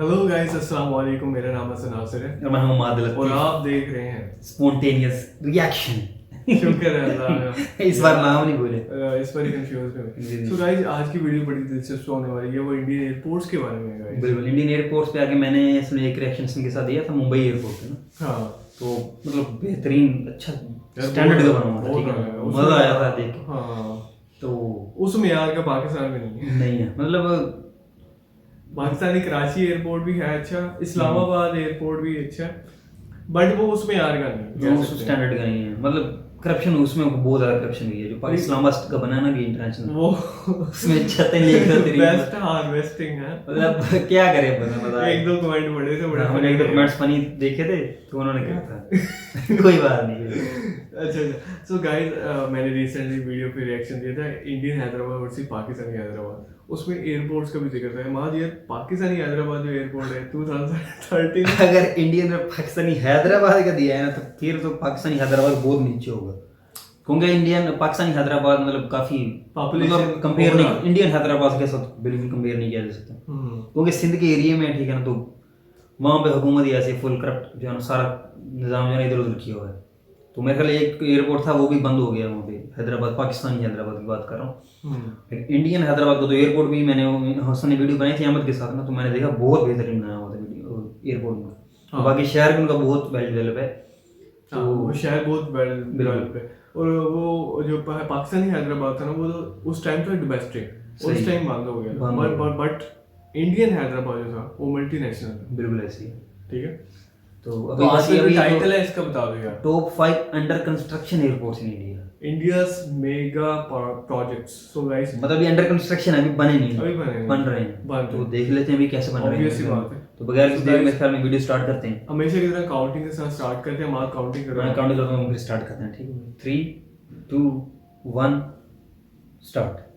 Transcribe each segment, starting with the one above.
Hello guys, अस्सलाम वालेकुम। मेरा नाम हसन नासिर है और मैं हूं मादिल और आप देख रहे हैं स्पॉन्टेनियस रिएक्शन। शुक्र है अल्लाह का। इस बार नाम नहीं बोले। इस बार कंफ्यूज में जी, जी। सो गाइस, आज की वीडियो बड़ी दिलचस्प होने वाली है। वो इंडियन एयरपोर्ट्स के बारे में है गाइस। बिल्कुल, इंडियन एयरपोर्ट्स पे आके मैंने इसमें एक रिएक्शन के साथ दिया था मुंबई एयरपोर्ट पे ना। हाँ, तो मतलब बेहतरीन अच्छा स्टैंडर्ड का बना हुआ था, ठीक है, मजा आया था देख के। हाँ, तो उस मेयार का पाकिस्तान में नहीं है। नहीं है मतलब पाकिस्तानी कराची एयरपोर्ट भी है अच्छा, इस्लामाबाद एयरपोर्ट भी अच्छा है, बट वो उस मेयार का नहीं जो उस स्टैंडर्ड का नहीं है। मतलब करप्शन उसमें बहुत ज्यादा करप्शन हुई है। जो इस्लामाबाद का बना ना कि इंटरनेशनल, वो उसमें छतें लेकर तेरी बेस्ट हार्वेस्टिंग है। मतलब क्या करे बता एक दो कमेंट पढ़े थे बड़े हमने एक दो कमेंट्स फनी देखे थे तो उन्होंने कहा था कोई बात नहीं। अच्छा, सो गाइस, मैंने रिसेंटली वीडियो पे रिएक्शन दिया था इंडियन हैदराबाद वर्सेस पाकिस्तानी हैदराबाद। उसमें एयरपोर्ट्स का भी जिक्र था। माद यार, पाकिस्तानी हैदराबाद जो एयरपोर्ट है 2013, अगर इंडियन और पाकिस्तानी हैदराबाद का दिया है ना तो फिर तो पाकिस्तानी हैदराबाद बहुत नीचे होगा, क्योंकि इंडियन पाकिस्तानी हैदराबाद मतलब काफी Population कंपेयर नहीं, overall। इंडियन हैदराबाद के साथ बिल्कुल कंपेयर नहीं किया जा सकता, क्योंकि सिंध के एरिया में ठीक है ना, तो वहाँ पे हुकूमत ही ऐसे फुल करप्ट जो है ना, सारा निज़ाम जो है इधर उधर किया हुआ है। तो मेरे ख्याल एक एयरपोर्ट था वो भी बंद हो गया वहाँ पे, हैदराबाद, पाकिस्तानी हैदराबाद की बात कर रहा हूँ। इंडियन हैदराबाद का तो एयरपोर्ट भी मैंने हसन ने वीडियो बनाई थी अहमद के साथ ना, तो मैंने देखा बहुत बेहतरीन बनाया हुआ था वीडियो एयरपोर्ट में। तो बाकी शहर भी उनका बहुत वेल डेवलप है। तो वो शहर बहुत वेल डेवलप है। और वो जो पाकिस्तानी हैदराबाद था ना, वो तो उस टाइम था डोमेस्टिक, उस टाइम बंद हो गया। बट इंडियन हैदराबाद जो था वो मल्टीनेशनल है। बिल्कुल ऐसी है, ठीक है। तो तो आज का जो अभी टाइटल है इसका बता दो यार। Top 5 under construction airports in India, India's mega projects. So guys, मतलब ये अंडर कंस्ट्रक्शन है, अभी बने नहीं, अभी बने बन रहे हैं। बन तो देख लेते हैं अभी कैसे बन रहे हैं। Obvious सी बात है। तो बगैर किसी देर मेरे ख्याल में वीडियो स्टार्ट करते हैं। हमेशा की तरह काउंटिंग के साथ स्टार्ट करते हैं। मार्क काउंटिंग कर रहा मैं है। काउंट करता हूँ, फिर स्टार्ट करते हैं, ठीक है। 3 2 1 स्टार्ट।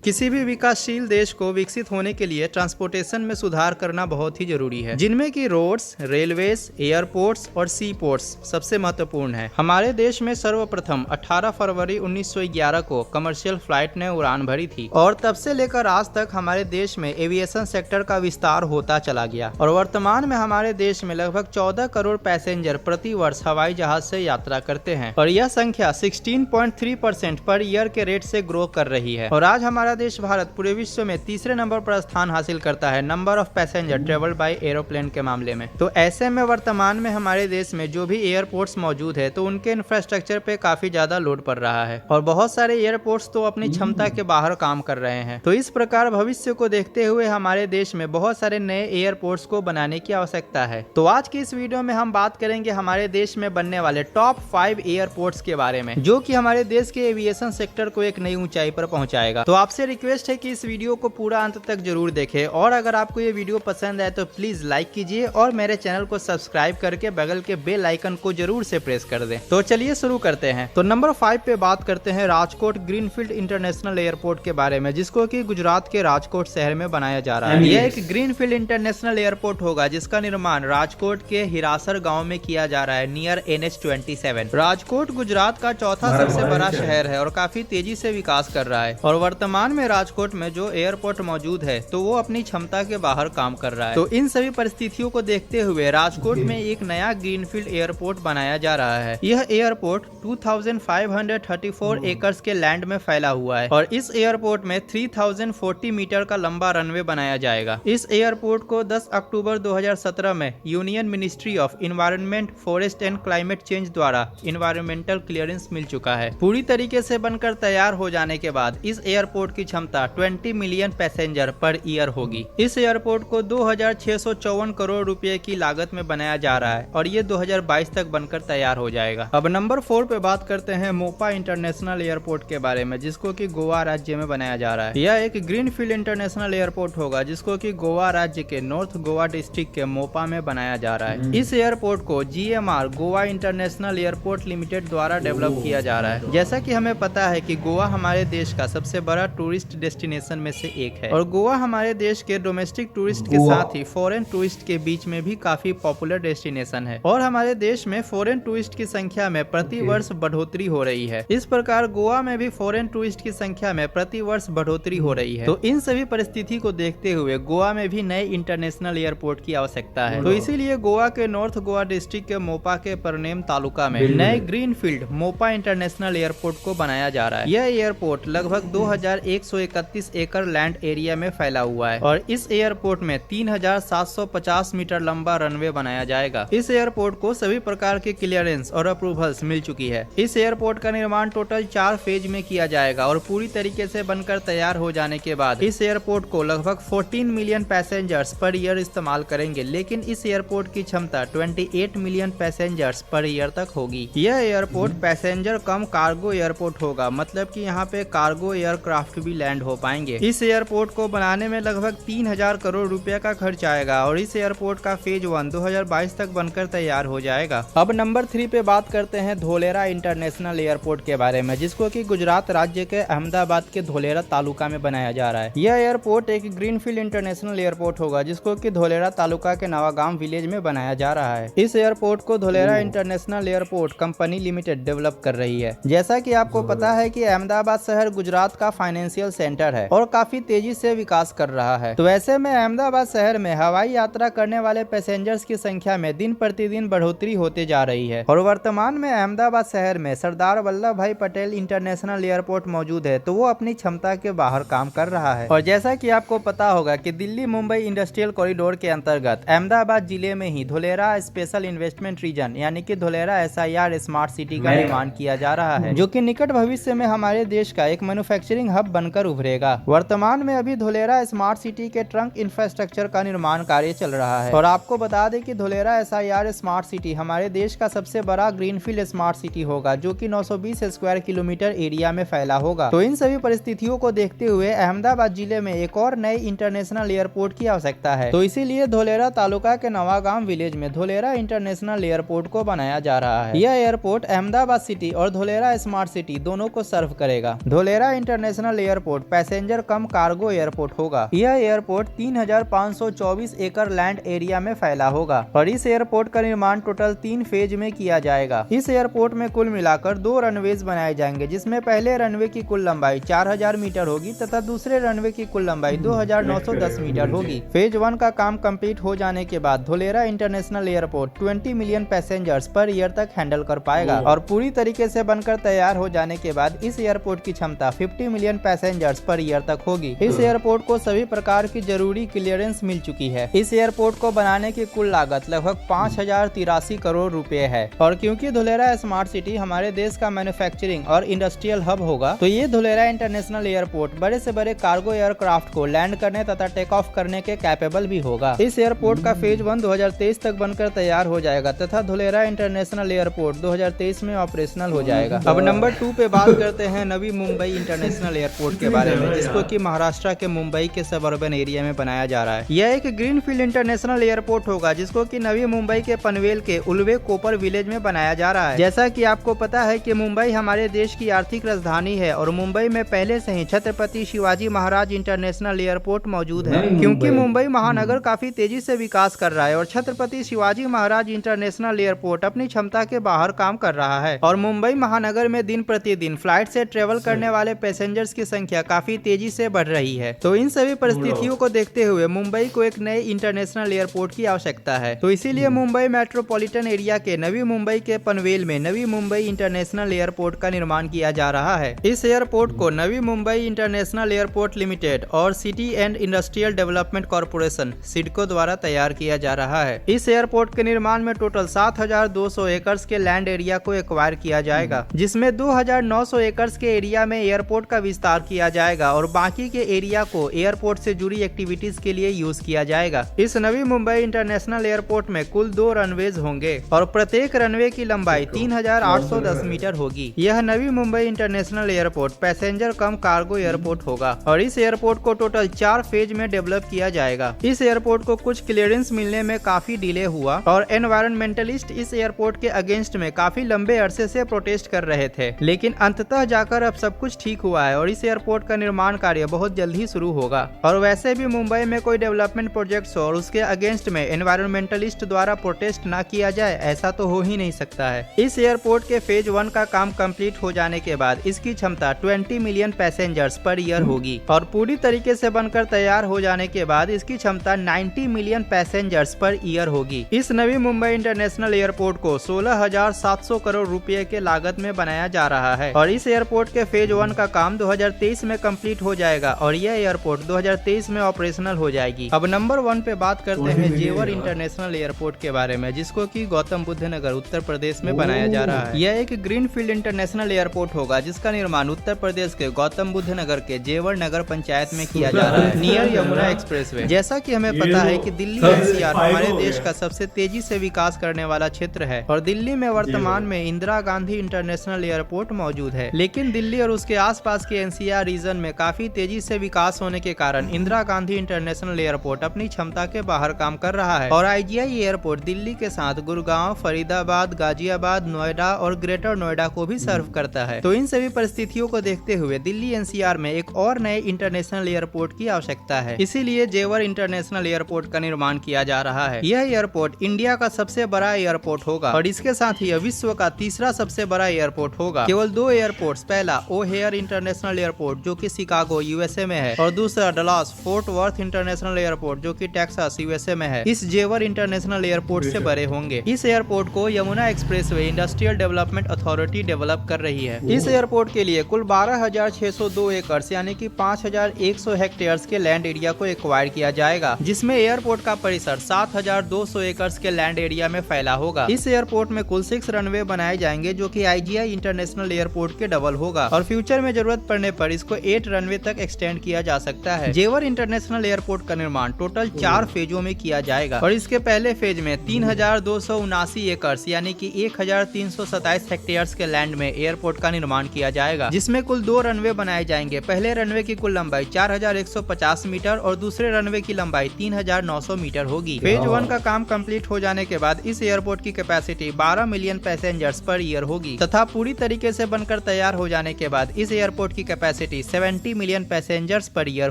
किसी भी विकासशील देश को विकसित होने के लिए ट्रांसपोर्टेशन में सुधार करना बहुत ही जरूरी है, जिनमें कि रोड्स, रेलवेज, एयरपोर्ट्स और सी पोर्ट्स सबसे महत्वपूर्ण है। हमारे देश में सर्वप्रथम 18 फरवरी 1911 को कमर्शियल फ्लाइट ने उड़ान भरी थी और तब से लेकर आज तक हमारे देश में एविएशन सेक्टर का विस्तार होता चला गया और वर्तमान में हमारे देश में लगभग 14 करोड़ पैसेंजर प्रति वर्ष हवाई जहाज से यात्रा करते हैं और यह संख्या 16.3% पर ईयर के रेट से ग्रो कर रही है। और आज हमारा देश भारत पूरे विश्व में तीसरे नंबर पर स्थान हासिल करता है number of passenger travel by aeroplane के मामले में। तो ऐसे में वर्तमान में हमारे देश में जो भी एयरपोर्ट्स मौजूद है तो उनके इंफ्रास्ट्रक्चर पे काफी ज्यादा लोड पड़ रहा है और बहुत सारे एयरपोर्ट्स तो अपनी क्षमता के बाहर काम कर रहे हैं। तो इस प्रकार भविष्य को देखते हुए हमारे देश में बहुत सारे नए एयरपोर्ट्स को बनाने की आवश्यकता है। तो आज की इस वीडियो में हम बात करेंगे हमारे देश में बनने वाले टॉप 5 एयरपोर्ट्स के बारे में, जो कि हमारे देश के एविएशन सेक्टर को एक नई ऊंचाई पर पहुंचाएगा। तो आपसे रिक्वेस्ट है कि इस वीडियो को पूरा अंत तक जरूर देखें और अगर आपको ये वीडियो पसंद आए तो प्लीज लाइक कीजिए और मेरे चैनल को सब्सक्राइब करके बगल के बेल आइकन को जरूर से प्रेस कर दें। तो चलिए शुरू करते हैं। तो नंबर 5 पे बात करते हैं राजकोट ग्रीनफील्ड इंटरनेशनल एयरपोर्ट के बारे में, जिसको कि गुजरात के राजकोट शहर में बनाया जा रहा है। यह एक ग्रीनफील्ड इंटरनेशनल एयरपोर्ट होगा जिसका निर्माण राजकोट के हिरासर गाँव में किया जा रहा है, नियर NH27। राजकोट गुजरात का चौथा सबसे बड़ा शहर है और काफी तेजी से विकास कर रहा है और वर्तमान में राजकोट में जो एयरपोर्ट मौजूद है तो वो अपनी क्षमता के बाहर काम कर रहा है। तो इन सभी परिस्थितियों को देखते हुए राजकोट में एक नया ग्रीनफील्ड एयरपोर्ट बनाया जा रहा है। यह एयरपोर्ट 2534 एकर्स के लैंड में फैला हुआ है और इस एयरपोर्ट में 3040 मीटर का लंबा रनवे बनाया जाएगा। इस एयरपोर्ट को 10 अक्टूबर 2017 में union ministry of environment, forest and climate change द्वारा इन्वायरमेंटल क्लियरेंस मिल चुका है। पूरी तरीके से बनकर तैयार हो जाने के बाद इस एयरपोर्ट की क्षमता 20 मिलियन पैसेंजर पर ईयर होगी। इस एयरपोर्ट को 2654 करोड़ रुपए की लागत में बनाया जा रहा है और ये 2022 तक बनकर तैयार हो जाएगा। अब नंबर 4 पे बात करते हैं मोपा इंटरनेशनल एयरपोर्ट के बारे में, जिसको कि गोवा राज्य में बनाया जा रहा है। यह एक ग्रीनफील्ड इंटरनेशनल एयरपोर्ट होगा जिसको कि गोवा राज्य के नॉर्थ गोवा डिस्ट्रिक्ट के मोपा में बनाया जा रहा है। इस एयरपोर्ट को GMR Goa international airport limited द्वारा डेवलप किया जा रहा है। जैसा कि हमें पता है कि गोवा हमारे देश का सबसे बड़ा टूरिस्ट डेस्टिनेशन में से एक है। और गोवा हमारे देश के डोमेस्टिक टूरिस्ट के साथ ही फॉरेन टूरिस्ट के बीच में भी काफी पॉपुलर डेस्टिनेशन है और हमारे देश में फॉरेन टूरिस्ट की संख्या में प्रति वर्ष बढ़ोतरी हो रही है। इस प्रकार गोवा में भी फॉरेन टूरिस्ट की संख्या में प्रति वर्ष बढ़ोतरी हो रही है। तो इन सभी परिस्थिति को देखते हुए गोवा में भी नए इंटरनेशनल एयरपोर्ट की आवश्यकता है। तो इसीलिए गोवा के नॉर्थ गोवा डिस्ट्रिक्ट के मोपा के परनेम तालुका में नए ग्रीनफील्ड मोपा इंटरनेशनल एयरपोर्ट को बनाया जा रहा है। यह एयरपोर्ट लगभग 2131 एकड़ लैंड एरिया में फैला हुआ है और इस एयरपोर्ट में 3750 मीटर लंबा रनवे बनाया जाएगा। इस एयरपोर्ट को सभी प्रकार के क्लियरेंस और अप्रूवल्स मिल चुकी है। इस एयरपोर्ट का निर्माण टोटल 4 फेज में किया जाएगा और पूरी तरीके से बनकर तैयार हो जाने के बाद इस एयरपोर्ट को लगभग 14 मिलियन पैसेंजर्स पर ईयर इस्तेमाल करेंगे, लेकिन इस एयरपोर्ट की क्षमता 28 मिलियन पैसेंजर्स पर ईयर तक होगी। यह एयरपोर्ट पैसेंजर कम कार्गो एयरपोर्ट होगा, मतलब कि यहाँ पे कार्गो एयरक्राफ्ट भी लैंड हो पाएंगे। इस एयरपोर्ट को बनाने में लगभग 3000 करोड़ रुपए का खर्च आएगा और इस एयरपोर्ट का फेज 1 2022 तक बनकर तैयार हो जाएगा। अब नंबर 3 पे बात करते हैं धोलेरा इंटरनेशनल एयरपोर्ट के बारे में, जिसको कि गुजरात राज्य के अहमदाबाद के धोलेरा तालुका में बनाया जा रहा है। यह एयरपोर्ट एक ग्रीनफील्ड इंटरनेशनल एयरपोर्ट होगा, जिसको कि धोलेरा तालुका के नवागाम विलेज में बनाया जा रहा है। इस एयरपोर्ट को Dholera international airport company limited develop कर रही है। जैसा कि आपको पता है कि अहमदाबाद शहर गुजरात का फाइनेंशियल सेंटर है और काफी तेजी से विकास कर रहा है। तो ऐसे में अहमदाबाद शहर में हवाई यात्रा करने वाले पैसेंजर्स की संख्या में दिन प्रतिदिन बढ़ोतरी होते जा रही है और वर्तमान में अहमदाबाद शहर में सरदार वल्लभ भाई पटेल इंटरनेशनल एयरपोर्ट मौजूद है, तो वो अपनी क्षमता के बाहर काम कर रहा है। और जैसा कि आपको पता होगा कि दिल्ली मुंबई इंडस्ट्रियल कॉरिडोर के अंतर्गत अहमदाबाद जिले में ही धोलेरा स्पेशल इन्वेस्टमेंट रीजन यानी कि धोलेरा SIR स्मार्ट सिटी का निर्माण किया जा रहा है, जो कि निकट भविष्य में हमारे देश का एक मैन्युफैक्चरिंग हब बनकर उभरेगा। वर्तमान में अभी धोलेरा स्मार्ट सिटी के ट्रंक इंफ्रास्ट्रक्चर का निर्माण कार्य चल रहा है और आपको बता दें कि धोलेरा SIR स्मार्ट सिटी हमारे देश का सबसे बड़ा ग्रीनफील्ड स्मार्ट सिटी होगा, जो कि 920 स्क्वायर किलोमीटर एरिया में फैला होगा। तो इन सभी परिस्थितियों को देखते हुए अहमदाबाद जिले में एक और नए इंटरनेशनल एयरपोर्ट की आवश्यकता है। तो इसीलिए धोलेरा तालुका के नवागाम विलेज में धोलेरा इंटरनेशनल एयरपोर्ट को बनाया जा रहा है। यह एयरपोर्ट अहमदाबाद सिटी और धोलेरा स्मार्ट सिटी दोनों को सर्व करेगा। धोलेरा इंटरनेशनल एयरपोर्ट पैसेंजर कम कार्गो एयरपोर्ट होगा। यह एयरपोर्ट 3524 एकड़ लैंड एरिया में फैला होगा और इस एयरपोर्ट का निर्माण टोटल 3 फेज में किया जाएगा। इस एयरपोर्ट में कुल मिलाकर 2 रनवेज बनाए जाएंगे, जिसमें पहले रनवे की कुल लंबाई 4000 मीटर होगी तथा दूसरे रनवे की कुल लंबाई 2910 मीटर होगी। फेज 1 का काम कंप्लीट हो जाने के बाद Dholera international airport 20 million passengers per year तक हैंडल कर पाएगा और पूरी तरीके से बनकर तैयार हो जाने के बाद इस एयरपोर्ट की क्षमता 50 मिलियन पैसेंजर्स पर ईयर तक होगी। इस एयरपोर्ट को सभी प्रकार की जरूरी क्लियरेंस मिल चुकी है। इस एयरपोर्ट को बनाने की कुल लागत लगभग 5083 करोड़ रुपए है और क्योंकि धोलेरा स्मार्ट सिटी हमारे देश का मैन्युफैक्चरिंग और इंडस्ट्रियल हब होगा, तो ये धोलेरा इंटरनेशनल एयरपोर्ट बड़े से बड़े कार्गो एयरक्राफ्ट को लैंड करने तथा टेक ऑफ करने के कैपेबल भी होगा। इस एयरपोर्ट का फेज 1 2023 तक बनकर तैयार हो जाएगा तथा धोलेरा इंटरनेशनल एयरपोर्ट 2023 में ऑपरेशनल हो जाएगा। अब नंबर 2 पे बात करते हैं नवी मुंबई इंटरनेशनल एयरपोर्ट के बारे में, जिसको कि महाराष्ट्र के मुंबई के सबअर्बन एरिया में बनाया जा रहा है। यह एक ग्रीनफील्ड इंटरनेशनल एयरपोर्ट होगा, जिसको कि नवी मुंबई के पनवेल के उल्वे कोपर विलेज में बनाया जा रहा है। जैसा कि आपको पता है कि मुंबई हमारे देश की आर्थिक राजधानी है और मुंबई में पहले से ही छत्रपति शिवाजी महाराज इंटरनेशनल एयरपोर्ट मौजूद है। क्योंकि मुंबई महानगर काफी तेजी से विकास कर रहा है और छत्रपति शिवाजी महाराज इंटरनेशनल एयरपोर्ट अपनी क्षमता के बाहर काम कर रहा है और मुंबई महानगर में दिन प्रतिदिन फ्लाइट से ट्रेवल करने वाले पैसेंजर्स की संख्या काफी तेजी से बढ़ रही है। तो इन सभी परिस्थितियों को देखते हुए मुंबई को एक नए इंटरनेशनल एयरपोर्ट की आवश्यकता है। तो इसीलिए मुंबई मेट्रोपॉलिटन एरिया के नवी मुंबई के पनवेल में नवी मुंबई इंटरनेशनल एयरपोर्ट का निर्माण किया जा रहा है। इस एयरपोर्ट को Navi Mumbai international airport limited और city and industrial development corporation CIDCO द्वारा तैयार किया जा रहा है। इस एयरपोर्ट के निर्माण में टोटल 7200 एकड़ के लैंड एरिया को एक्वायर किया जाएगा, जिसमें 2900 एकड़ के एरिया में एयरपोर्ट का विस्तार किया जाएगा और बाकी के एरिया को एयरपोर्ट से जुड़ी एक्टिविटीज के लिए यूज किया जाएगा। इस नवी मुंबई इंटरनेशनल एयरपोर्ट में कुल 2 रनवेज होंगे और प्रत्येक रनवे की लंबाई 3810 मीटर होगी। यह Navi Mumbai international airport passenger कम कार्गो एयरपोर्ट होगा और इस एयरपोर्ट को टोटल 4 फेज में डेवलप किया जाएगा। इस एयरपोर्ट को कुछ क्लियरेंस मिलने में काफी डिले हुआ और एनवायरमेंटलिस्ट इस एयरपोर्ट के अगेंस्ट में काफी लंबे अरसे से प्रोटेस्ट कर रहे थे, लेकिन अंततः जाकर अब सब कुछ ठीक हुआ है और इस एयरपोर्ट का निर्माण कार्य बहुत जल्द ही शुरू होगा। और वैसे भी मुंबई में कोई डेवलपमेंट प्रोजेक्ट्स हो और उसके अगेंस्ट में एनवायरमेंटलिस्ट द्वारा प्रोटेस्ट ना किया जाए, ऐसा तो हो ही नहीं सकता है। इस एयरपोर्ट के फेज 1 का काम कंप्लीट हो जाने के बाद इसकी क्षमता 20 मिलियन पैसेंजर्स पर ईयर होगी और पूरी तरीके से बनकर तैयार हो जाने के बाद इसकी क्षमता 90 मिलियन पैसेंजर्स पर ईयर होगी। इस नवी मुंबई इंटरनेशनल एयरपोर्ट को 16,700 करोड़ रुपए के लागत में बनाया जा रहा है और इस एयरपोर्ट के फेज 1 का काम 2023 में कंप्लीट हो जाएगा और यह एयरपोर्ट 2023 में ऑपरेशनल हो जाएगी। अब नंबर 1 पे बात करते हैं जेवर इंटरनेशनल एयरपोर्ट के बारे में, जिसको कि गौतम बुद्ध नगर उत्तर प्रदेश में बनाया जा रहा है। यह एक ग्रीनफील्ड इंटरनेशनल एयरपोर्ट होगा जिसका निर्माण उत्तर प्रदेश के गौतम बुद्ध नगर के जेवर नगर पंचायत में किया जा रहा है, नियर यमुना एक्सप्रेसवे। जैसा कि हमें पता है कि दिल्ली एनसीआर हमारे देश का सबसे तेजी से विकास करने वाला क्षेत्र है और दिल्ली में वर्तमान में इंदिरा गांधी इंटरनेशनल एयरपोर्ट मौजूद है। लेकिन दिल्ली और उसके आसपास के एनसीआर रीजन में काफी तेजी से विकास होने के कारण इंदिरा गांधी इंटरनेशनल एयरपोर्ट अपनी क्षमता के बाहर काम कर रहा है और आईजीआई एयरपोर्ट दिल्ली के साथ गुड़गांव, फरीदाबाद, गाजियाबाद, नोएडा और ग्रेटर नोएडा को भी सर्व करता है। तो इन सभी परिस्थितियों को देखते हुए दिल्ली एनसीआर में एक और नए इंटरनेशनल एयरपोर्ट की आवश्यकता है, इसीलिए जेवर इंटरनेशनल एयरपोर्ट का निर्माण किया जा रहा है। यह एयरपोर्ट इंडिया का सबसे बड़ा एयरपोर्ट होगा और इसके साथ ही विश्व का तीसरा सबसे बड़ा एयरपोर्ट होगा। केवल 2 एयरपोर्ट्स, पहला ओहेयर इंटरनेशनल एयरपोर्ट जो कि शिकागो यूएसए में है और दूसरा Dallas fort worth international airport जो कि टेक्सास यूएसए में है, इस जेवर इंटरनेशनल एयरपोर्ट से बड़े होंगे। इस एयरपोर्ट को Yamuna expressway industrial development authority develop कर रही है। इस एयरपोर्ट के लिए कुल 12,602 एकड़ यानी कि 5,100 हेक्टेयर्स के लैंड एरिया को एक्वायर किया जाएगा, जिसमें एयरपोर्ट का परिसर 7,200 एकड़ के लैंड एरिया में फैला होगा। इस एयरपोर्ट में कुल 6 रनवे बनाए जाएंगे जो कि आईजीआई इंटरनेशनल एयरपोर्ट के डबल होगा और फ्यूचर में जरूरत पड़ने पर इसको 8 रनवे तक एक्सटेंड किया जा सकता है। जेवर इंटरनेशनल एयरपोर्ट का निर्माण टोटल 4 फेजों में किया जाएगा और इसके पहले फेज में 3,279 एकड़ यानी कि 1,327 हेक्टेयर्स के लैंड में एयरपोर्ट का निर्माण किया जाएगा, जिसमें कुल 2 रनवे बनाए जाएंगे। पहले रनवे की कुल लंबाई 4,150 मीटर और दूसरे रनवे की लंबाई 3,900 मीटर होगी। फेज 1 का काम कंप्लीट हो जाने के बाद इस एयरपोर्ट की capacity 12 million passengers per year होगी तथा पूरी तरीके से बनकर तैयार हो जाने के बाद इस एयरपोर्ट की capacity 70 million passengers per year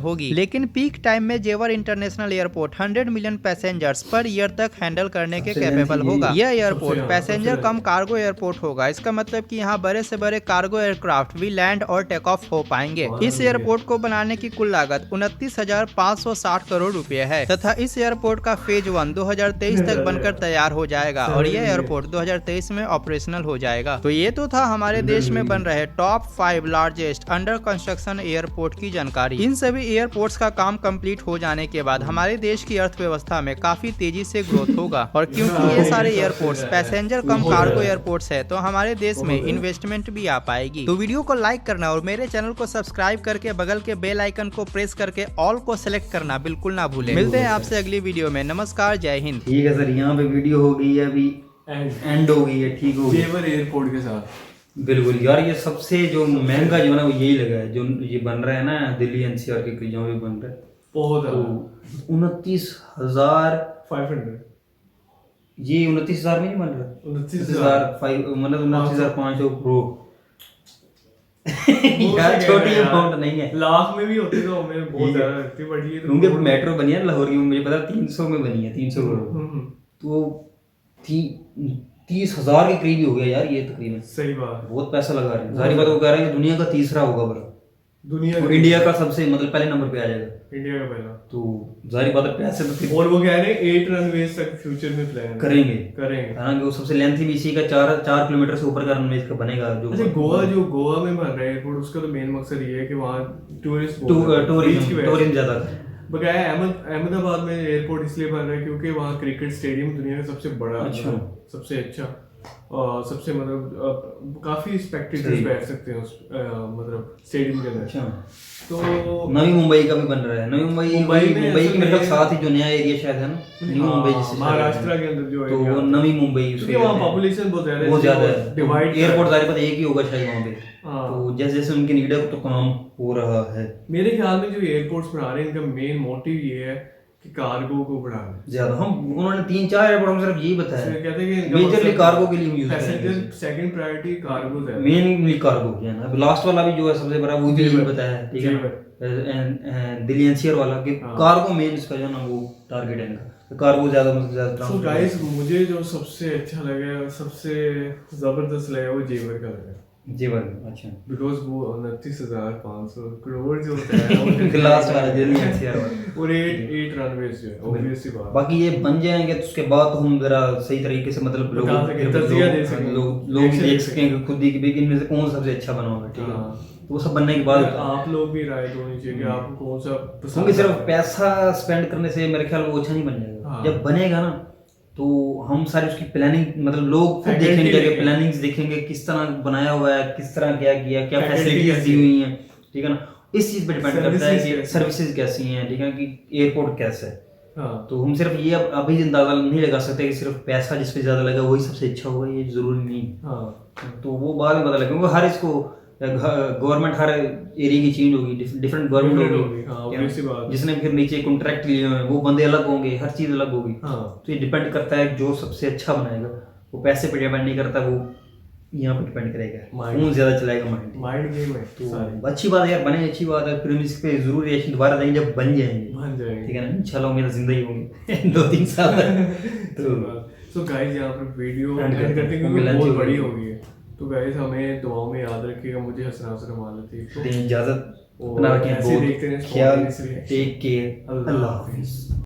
होगी। लेकिन पीक टाइम में जेवर international airport 100 million passengers per year तक हैंडल करने के कैपेबल होगा। यह एयरपोर्ट पैसेंजर कम कार्गो एयरपोर्ट होगा। इसका मतलब कि यहाँ बड़े से बड़े कार्गो एयरक्राफ्ट भी लैंड और टेक ऑफ हो पाएंगे। इस एयरपोर्ट को बनाने की कुल लागत 29,560 करोड़ रुपए है तथा इस एयरपोर्ट का फेज 1 2023 तक बनकर तैयार हो जाएगा और यह एयरपोर्ट 2023 में ऑपरेशनल हो जाएगा। तो ये तो था हमारे देश में बन रहे top 5 largest under construction airport की जानकारी। इन सभी एयरपोर्ट्स का काम कंप्लीट हो जाने के बाद हमारे देश की अर्थव्यवस्था में काफी तेजी से ग्रोथ होगा और क्योंकि ये सारे एयरपोर्ट्स पैसेंजर कम कार्गो एयरपोर्ट्स है तो हमारे देश में इन्वेस्टमेंट भी आ पाएगी। तो वीडियो को लाइक करना और मेरे चैनल को सब्सक्राइब करके बगल के बेल आइकन को प्रेस करके ऑल को सिलेक्ट करना बिल्कुल ना भूलें। मिलते हैं आपसे अगली वीडियो में। नमस्कार, जय हिंद। ठीक है सर, यहाँ पे वीडियो हो गई है, अभी एंड हो गई है, ठीक हो गई जेवर एयरपोर्ट के साथ। बिल्कुल यार, ये सबसे जो महंगा जो है ना वो यही लगा है जो ये बन रहा है ना दिल्ली एनसीआर के जहाँ भी बन रहा है बहुत 29,500 ये 29,000 में नहीं बन रहा, 29,500 मतलब 29,500 प्रो यार छोटी अमाउंट नहीं है, लाख में भी होती तो हमें बहुत ज्यादा लगती, बट ये क्योंकि मेट्रो बनी है लाहौर की, मुझे पता 300 में बनी है, 300 करोड़, तो 30,000 के करीब हो गया यार ये तकरीबन। सही बात, बहुत पैसा लगा रहे हैं। सारी बात वो कह रहे हैं दुनिया का तीसरा होगा बड़ा, दुनिया और इंडिया का सबसे मतलब पहले नंबर पे आ जाएगा, इंडिया का पहला। तो जाहिर बात है पैसे तो और वो कह रहे हैं 8 रनवेज तक फ्यूचर में प्लान करेंगे। हालांकि वो सबसे लेंथी भी इसी का 4 किलोमीटर से ऊपर का रनवे का बनेगा। जो अच्छा गोवा में बन रहा है एयरपोर्ट, उसका तो मेन मकसद ये है कि वहाँ टूरिज्म ज्यादा है। बकाया अहमदाबाद में एयरपोर्ट इसलिए बन रहा है क्योंकि वहाँ क्रिकेट स्टेडियम दुनिया का सबसे बड़ा, सबसे अच्छा, सबसे मतलब काफी स्पेक्टेटर्स बैठ सकते हैं उस मतलब स्टेडियम के अंदर। तो नवी मुंबई का भी बन रहा है, नवी मुंबई के मेरे साथ ही जो नया एरिया शायद है ना, न्यू मुंबई जिसे महाराष्ट्र के अंदर जो है, तो नवी मुंबई, क्योंकि वहाँ पॉपुलेशन बहुत ज्यादा है, डिवाइड एयरपोर्ट जारी पता एक ही होगा शायद वहाँ पे, तो जैसे जैसे उनकी नीड है तो काम हो रहा है। मेरे ख्याल में जो एयरपोर्ट्स बना रहे हैं इनका मेन मोटिव ये है कि कार्गो को बढ़ाना ज्यादा हम उन्होंने 3-4 एयरपोर्ट हम सिर्फ यही बताया इसमें कहते हैं कि मेजरली कार्गो के लिए use passenger second priority cargo है मेनली कार्गो है ना। अभी लास्ट वाला भी जो है सबसे बड़ा वो भी यही बताया है, ठीक है, दिल्ली एनसीआर वाला कि कार्गो मेन इसका जो ना वो टारगेट है इनका, कार्गो ज्यादा मतलब ज्यादा। सो गाइस मुझे जो सबसे अच्छा लगा सबसे जबरदस्त लगा वो जेवर का लगा। जेवर अच्छा बिकॉज वो 29,500 करोड़ जो होता है वो लास्ट वाला दिल्ली एनसीआर वाला और 8 रनवेज जो है ऑब्वियसली बात। बाकी ये बन जाएंगे तो उसके बाद तो हम जरा सही तरीके से मतलब लोग तजिया दे सकेंगे, लोग देख सकेंगे खुद ही कि भाई इनमें से कौन सबसे अच्छा बना होगा, ठीक है। तो वो सब बनने के बाद आप लोग भी राय होनी चाहिए कि आपको कौन सा पसंद क्योंकि सिर्फ पैसा स्पेंड करने से मेरे ख्याल वो अच्छा नहीं बन जाएगा। जब बनेगा ना तो हम सारी उसकी प्लानिंग मतलब लोग खुद देखेंगे कि प्लानिंग्स देखेंगे किस तरह बनाया हुआ है, किस तरह क्या किया, क्या फैसिलिटीज दी हुई हैं, ठीक है ना। इस चीज पे डिपेंड करता है कि सर्विसेज कैसी हैं, ठीक है, कि एयरपोर्ट कैसा है। तो हम सिर्फ ये अभी अंदाजा नहीं लगा सकते कि सिर्फ पैसा जिस पे ज्यादा लगा वही सबसे अच्छा होगा, ये जरूरी नहीं। तो वो बाद में पता लगेगा क्योंकि हर इसको गवर्नमेंट हर एरिया की चेंज होगी, डिफरेंट गवर्नमेंट होगी, जिसने फिर नीचे कॉन्ट्रैक्ट लिए हुए हैं वो बंदे अलग होंगे, हर चीज अलग होगी। तो ये डिपेंड करता है जो सबसे अच्छा बनाएगा, वो पैसे पे डिपेंड नहीं करता, वो यहाँ पे डिपेंड करेगा कौन ज्यादा चलाएगा माइंड गेम है। तो अच्छी बात है यार, बने अच्छी बात है, फिर हम इस पे जरूर रिएक्शन दोबारा देंगे जब बन जाएंगे, ठीक है ना। इंशाल्लाह उम्मीद जिंदगी होगी 2-3 साल तो गाइस यहाँ पर वीडियो एंड करते क्योंकि बहुत बड़ी हो गई है, तो गाइस हमें दुआओं में याद रखिएगा। मुझे हसना मालूम थी तो इजाजत, और ऐसे देखते हैं ख्याल, टेक केयर, अल्लाह हाफिज़।